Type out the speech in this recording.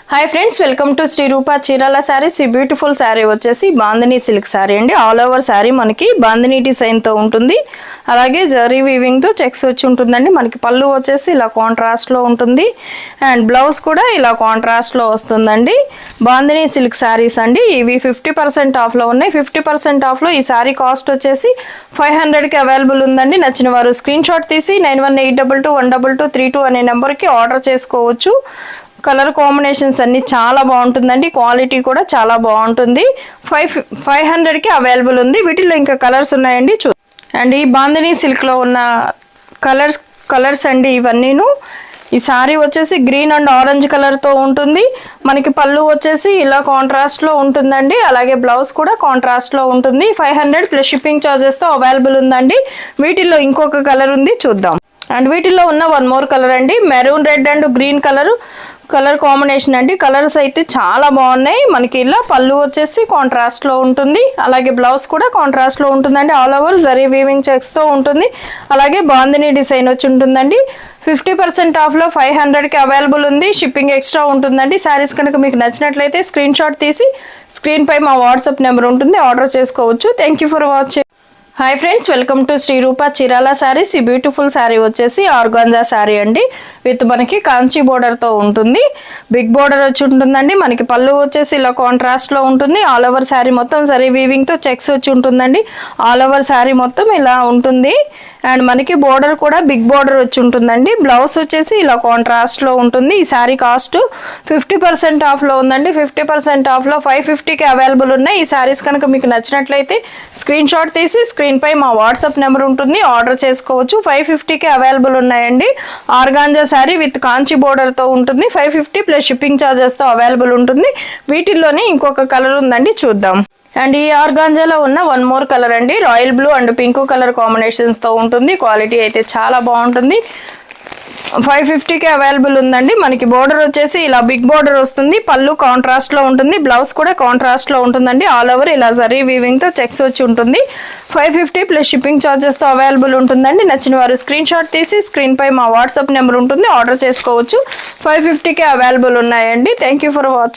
hi friends welcome to Shri Rupa Chirala sarees beautiful saree వచ్చేసి Bandhani silk saree అండి all over saree మనకి బాందిని డిజైన్ తో ఉంటుంది అలాగే జరీ వీవింగ్ తో చెక్స్ వచ్చి ఉంటుందండి మనకి పల్లు వచ్చేసి ఇలా కాంట్రాస్ట్ లో ఉంటుంది అండ్ బ్లౌజ్ కూడా ఇలా కాంట్రాస్ట్ లో వస్తుందండి బాందిని సిల్క్ సారీస్ అండి ఇవి 50% ఆఫ్ లో ఉన్నాయి 50% ఆఫ్ లో ఈ సారీ కాస్ట్ వచ్చేసి 500 కి అవైలబుల్ ఉందండి నచ్చిన వారు స్క్రీన్ షాట్ తీసి 9182212232 అనే నంబర్ కి ఆర్డర్ చేసుకోవచ్చు కలర్ కాంబినేషన్స్ అన్ని చాలా బాగుంటుందండి క్వాలిటీ కూడా చాలా బాగుంటుంది 500 కి అవైలబుల్ ఉంది వీటిలో ఇంకా కలర్స్ ఉన్నాయండి అండ్ ఈ బాందిని సిల్క్ లో ఉన్న కలర్స్ అండి ఇవన్నీను ఈ సారీ వచ్చేసి గ్రీన్ అండ్ ఆరెంజ్ కలర్ తో ఉంటుంది మనకి పల్లు వచ్చేసి ఇలా కాంట్రాస్ట్ లో ఉంటుందండి అలాగే బ్లౌజ్ కూడా కాంట్రాస్ట్ లో ఉంటుంది 500 ప్లస్ షిప్పింగ్ చార్జెస్ తో అవైలబుల్ ఉందండి వీటిలో ఇంకొక కలర్ ఉంది చూద్దాం అండ్ వీటిలో ఉన్న వన్ మోర్ కలర్ అండి maroon red and green colour combination అండి కలర్స్ అయితే చాలా బాగున్నాయి మనకి ఇలా పల్లు వచ్చేసి కాంట్రాస్ట్ లో ఉంటుంది అలాగే బ్లౌజ్ కూడా కాంట్రాస్ట్ లో ఉంటుందండి all over zari weaving checks తో ఉంటుంది అలాగే బాందిని డిజైన్ వచ్చి ఉంటుందండి 50% ఆఫ్ లో 500 కి అవైలబుల్ ఉంది షిప్పింగ్ ఎక్స్ట్రా ఉంటుందండి సారీస్ కనుక మీకు నచ్చినట్లయితే స్క్రీన్ షాట్ తీసి స్క్రీన్ పై మా వాట్సాప్ నెంబర్ ఉంటుంది ఆర్డర్ చేసుకోవచ్చు thank you for watching hi friends welcome to Shri Rupa Chirala sarees beautiful saree వచ్చేసి ఆర్గాంజా సారీ అండి విత్ మనకి కాంచి బోర్డర్ తో ఉంటుంది బిగ్ బోర్డర్ వచ్చి ఉంటుందండి మనకి పల్లు వచ్చేసి ఇలా కాంట్రాస్ట్ లో ఉంటుంది ఆల్ ఓవర్ సారీ మొత్తం జరీ వీవింగ్ తో చెక్స్ వచ్చి ఉంటుందండి ఆల్ ఓవర్ సారీ మొత్తం ఇలా ఉంటుంది అండ్ మనకి బోర్డర్ కూడా బిగ్ బోర్డర్ వచ్చి ఉంటుందండి బ్లౌజ్ వచ్చేసి ఇలా కాంట్రాస్ట్ లో ఉంటుంది ఈ సారీ కాస్ట్ 50% ఆఫ్ లో ఉందండి 50% ఆఫ్ లో 550 కి అవైలబుల్ ఉన్నాయి ఈ సారీస్ కనుక మీకు నచ్చినట్లయితే స్క్రీన్ షాట్ తీసి స్క్రీన్ పై మా వాట్సాప్ నెంబర్ ఉంటుంది ఆర్డర్ చేసుకోవచ్చు 550 కి అవైలబుల్ ఉన్నాయండి organza sorry with Kanchi border తో ఉంటుంది 550 ప్లస్ షిప్పింగ్ చార్జెస్ తో అవైలబుల్ ఉంటుంది వీటిల్లోనే ఇంకొక కలర్ ఉందండి చూద్దాం అండ్ ఈ ఆర్గాంజాలో ఉన్న వన్ మోర్ కలర్ అండి royal blue and pink colour combinations తో ఉంటుంది క్వాలిటీ అయితే చాలా బాగుంటుంది 550 కి అవైలబుల్ ఉందండి మనకి బోర్డర్ వచ్చేసి ఇలా బిగ్ బోర్డర్ వస్తుంది పల్లు కాంట్రాస్ట్ లో ఉంటుంది బ్లౌజ్ కూడా కాంట్రాస్ట్ లో ఉంటుందండి ఆల్ ఓవర్ ఇలా జరీ వీవింగ్ తో చెక్స్ వచ్చి ఉంటుంది 550 ప్లస్ షిప్పింగ్ చార్జెస్ తో అవైలబుల్ ఉంటుందండి నచ్చిన వారు స్క్రీన్ షాట్ తీసి స్క్రీన్ పై మా వాట్సాప్ నెంబర్ ఉంటుంది ఆర్డర్ చేసుకోవచ్చు 550 కి అవైలబుల్ ఉన్నాయండి థాంక్యూ ఫర్ వాచింగ్